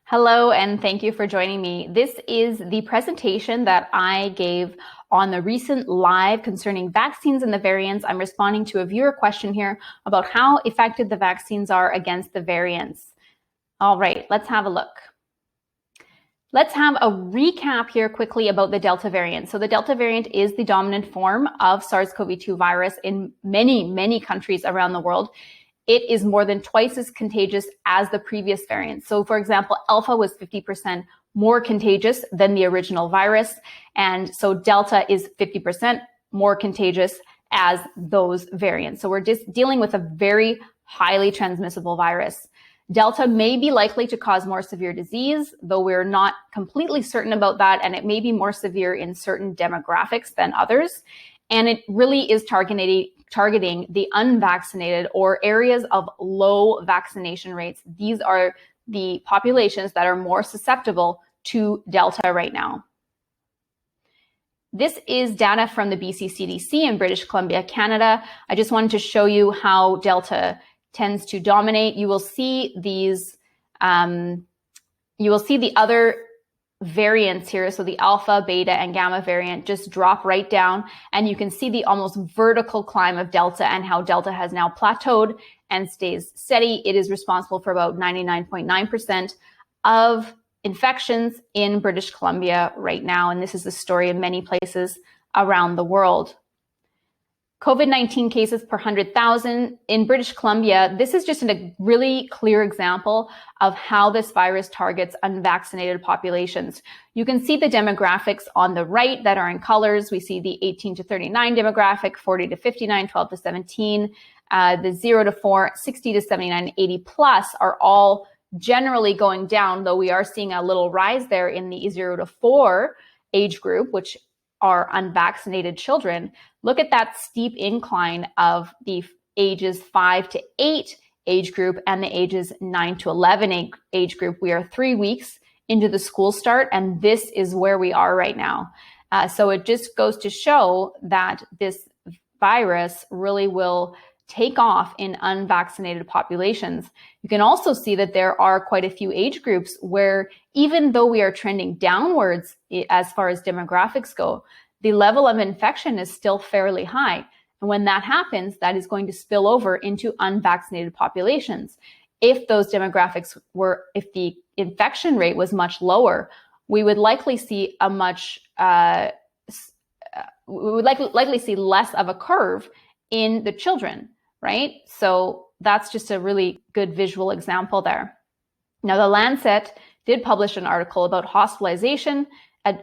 Hello, and thank you for joining me. This is the presentation that I gave on the recent live concerning vaccines and the variants. I'm responding to a viewer question here about how effective the vaccines are against the variants. All right, let's have a look. Let's have a recap here quickly about the Delta variant. So the Delta variant is the dominant form of SARS-CoV-2 virus in many countries around the world. It is more than twice as contagious as the previous variant. So for example, Alpha was 50% more contagious than the original virus. And so Delta is 50% more contagious as those variants. So we're just dealing with a very highly transmissible virus. Delta may be likely to cause more severe disease, though we're not completely certain about that. And it may be more severe in certain demographics than others. And it really is targeting the unvaccinated or areas of low vaccination rates. These are the populations that are more susceptible to Delta right now. This is data from the BC CDC in British Columbia, Canada. I just wanted to show you how Delta tends to dominate. You will see these, you will see the other variants here. So the Alpha, Beta, and Gamma variant just drop right down, and you can see the almost vertical climb of Delta and how Delta has now plateaued and stays steady. It is responsible for about 99.9% of infections in British Columbia right now, and this is the story in many places around the world. COVID-19 cases per 100,000 in British Columbia. This is just a really clear example of how this virus targets unvaccinated populations. You can see the demographics on the right that are in colors. We see the 18 to 39 demographic, 40 to 59, 12 to 17, the 0 to 4, 60 to 79, 80 plus are all generally going down, though we are seeing a little rise there in the 0 to 4 age group, which are unvaccinated children. Look at that steep incline of the ages 5 to 8 age group and the ages 9 to 11 age group. We are 3 weeks into the school start, and this is where we are right now. So it just goes to show that this virus really will take off in unvaccinated populations. You can also see that there are quite a few age groups where, even though we are trending downwards as far as demographics go, the level of infection is still fairly high. And when that happens, that is going to spill over into unvaccinated populations. If those demographics were, if the infection rate was much lower, we would likely see a much, we would likely see less of a curve in the children, right? So that's just a really good visual example there. Now, the Lancet did publish an article about hospitalization,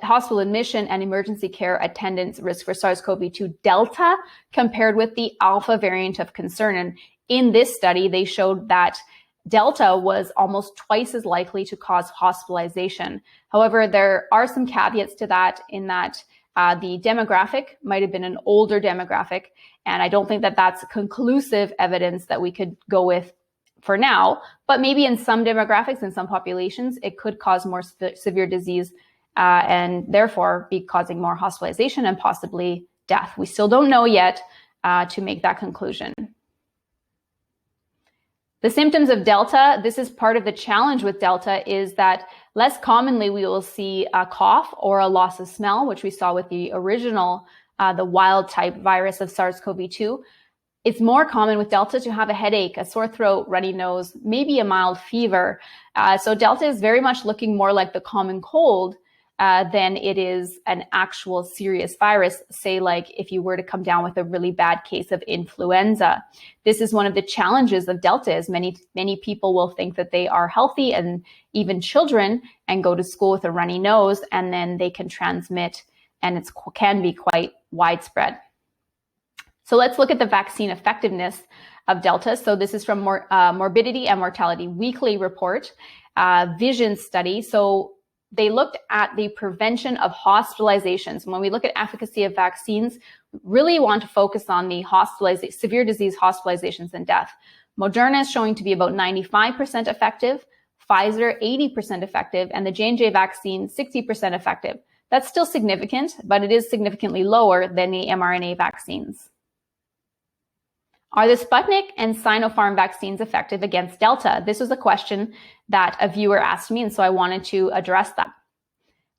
hospital admission, and emergency care attendance risk for SARS-CoV-2 Delta compared with the Alpha variant of concern. And in this study, they showed that Delta was almost twice as likely to cause hospitalization. However, there are some caveats to that in that the demographic might have been an older demographic, and I don't think that that's conclusive evidence that we could go with for now, but maybe in some demographics, in some populations, it could cause more severe disease and therefore be causing more hospitalization and possibly death. We still don't know yet to make that conclusion. The symptoms of Delta, this is part of the challenge with Delta, is that less commonly we will see a cough or a loss of smell, which we saw with the original, the wild type virus of SARS-CoV-2. It's more common with Delta to have a headache, a sore throat, runny nose, maybe a mild fever. So Delta is very much looking more like the common cold than it is an actual serious virus, say like if you were to come down with a really bad case of influenza. This is one of the challenges of Delta, is many people will think that they are healthy, and even children, and go to school with a runny nose, and then they can transmit, and it can be quite widespread. So let's look at the vaccine effectiveness of Delta. So this is from Morbidity and Mortality Weekly Report, Vision Study. So they looked at the prevention of hospitalizations. When we look at efficacy of vaccines, we really want to focus on the severe disease hospitalizations and death. Moderna is showing to be about 95% effective, Pfizer 80% effective, and the J&J vaccine 60% effective. That's still significant, but it is significantly lower than the mRNA vaccines. Are the Sputnik and Sinopharm vaccines effective against Delta? This was a question that a viewer asked me, and so I wanted to address that.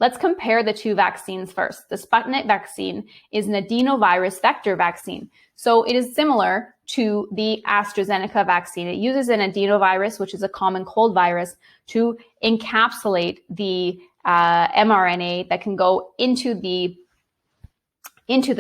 Let's compare the two vaccines first. The Sputnik vaccine is an adenovirus vector vaccine. So it is similar to the AstraZeneca vaccine. It uses an adenovirus, which is a common cold virus, to encapsulate the mRNA that can go into the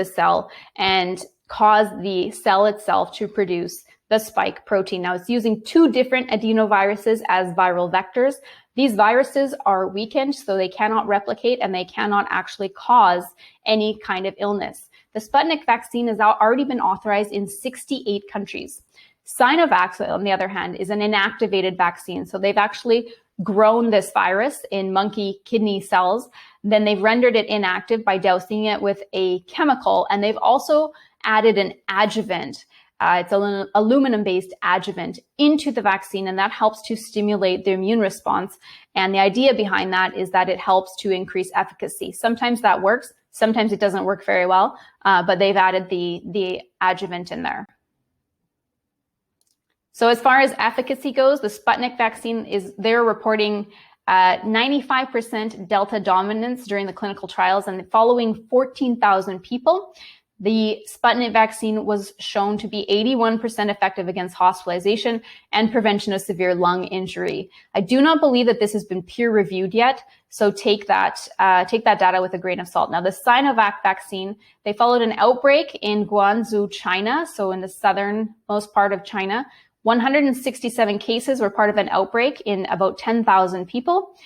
cell and cause the cell itself to produce the spike protein. Now, it's using two different adenoviruses as viral vectors. These viruses are weakened, so they cannot replicate and they cannot actually cause any kind of illness. The Sputnik vaccine has already been authorized in 68 countries. Sinovac, on the other hand, is an inactivated vaccine. So they've actually grown this virus in monkey kidney cells. Then they've rendered it inactive by dousing it with a chemical, and they've also added an adjuvant. It's an aluminum-based adjuvant into the vaccine, and that helps to stimulate the immune response. And the idea behind that is that it helps to increase efficacy. Sometimes that works, sometimes it doesn't work very well, but they've added the adjuvant in there. So as far as efficacy goes, the Sputnik vaccine they're reporting 95% Delta dominance during the clinical trials, and following 14,000 people, the Sputnik vaccine was shown to be 81% effective against hospitalization and prevention of severe lung injury. I do not believe that this has been peer reviewed yet, so take that data with a grain of salt. Now, the Sinovac vaccine, they followed an outbreak in Guangzhou, China, so in the southernmost part of China. 167 cases were part of an outbreak in about 10,000 people,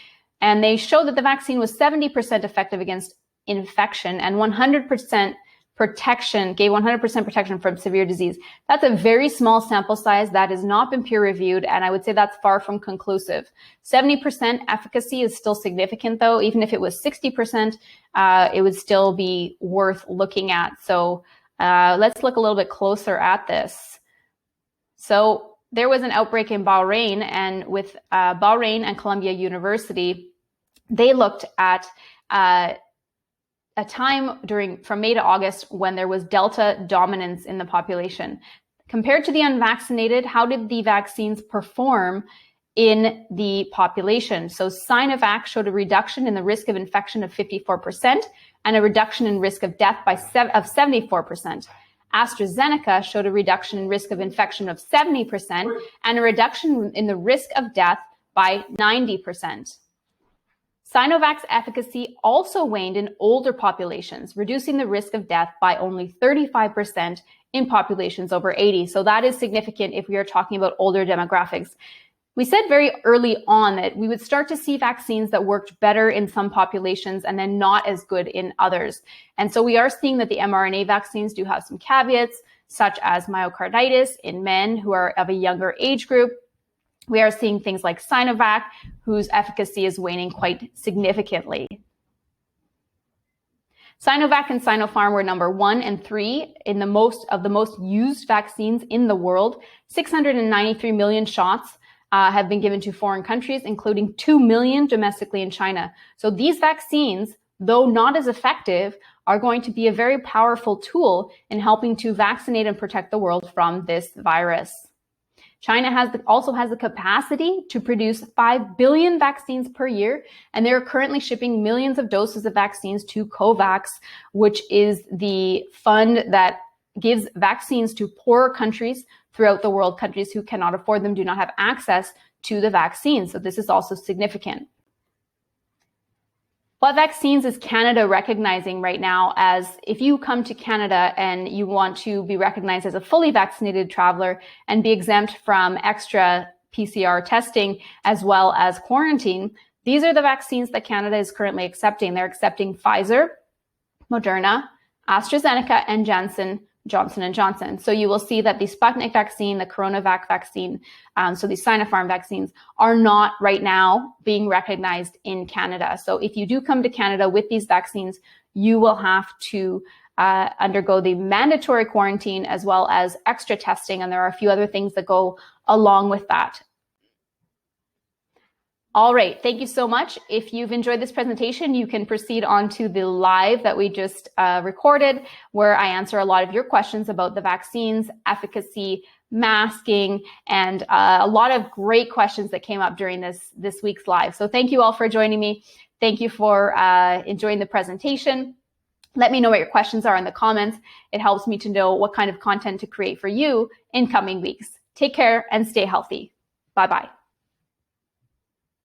and they showed that the vaccine was 70% effective against infection and 100% protection, gave 100% protection from severe disease. That's a very small sample size that has not been peer reviewed, and I would say that's far from conclusive. 70% efficacy is still significant though. Even if it was 60%, it would still be worth looking at. So let's look a little bit closer at this. So there was an outbreak in Bahrain, and with Bahrain and Columbia University, they looked at a time from May to August when there was Delta dominance in the population. Compared to the unvaccinated, how did the vaccines perform in the population? So Sinovac showed a reduction in the risk of infection of 54% and a reduction in risk of death of 74%. AstraZeneca showed a reduction in risk of infection of 70% and a reduction in the risk of death by 90%. Sinovac's efficacy also waned in older populations, reducing the risk of death by only 35% in populations over 80. So that is significant if we are talking about older demographics. We said very early on that we would start to see vaccines that worked better in some populations and then not as good in others. And so we are seeing that the mRNA vaccines do have some caveats, such as myocarditis in men who are of a younger age group. We are seeing things like Sinovac, whose efficacy is waning quite significantly. Sinovac and Sinopharm were number 1 and 3 in the most used vaccines in the world. 693 million shots have been given to foreign countries, including 2 million domestically in China. So these vaccines, though not as effective, are going to be a very powerful tool in helping to vaccinate and protect the world from this virus. China also has the capacity to produce 5 billion vaccines per year, and they're currently shipping millions of doses of vaccines to COVAX, which is the fund that gives vaccines to poorer countries throughout the world. Countries who cannot afford them do not have access to the vaccine. So this is also significant. What vaccines is Canada recognizing right now? As if you come to Canada and you want to be recognized as a fully vaccinated traveler and be exempt from extra PCR testing as well as quarantine, these are the vaccines that Canada is currently accepting. They're accepting Pfizer, Moderna, AstraZeneca, and Johnson & Johnson. So you will see that the Sputnik vaccine, the CoronaVac vaccine, so the Sinopharm vaccines are not right now being recognized in Canada. So if you do come to Canada with these vaccines, you will have to undergo the mandatory quarantine as well as extra testing. And there are a few other things that go along with that. All right, thank you so much. If you've enjoyed this presentation, you can proceed on to the live that we just recorded, where I answer a lot of your questions about the vaccines, efficacy, masking, and a lot of great questions that came up during this week's live. So thank you all for joining me. Thank you for enjoying the presentation. Let me know what your questions are in the comments. It helps me to know what kind of content to create for you in coming weeks. Take care and stay healthy. Bye-bye.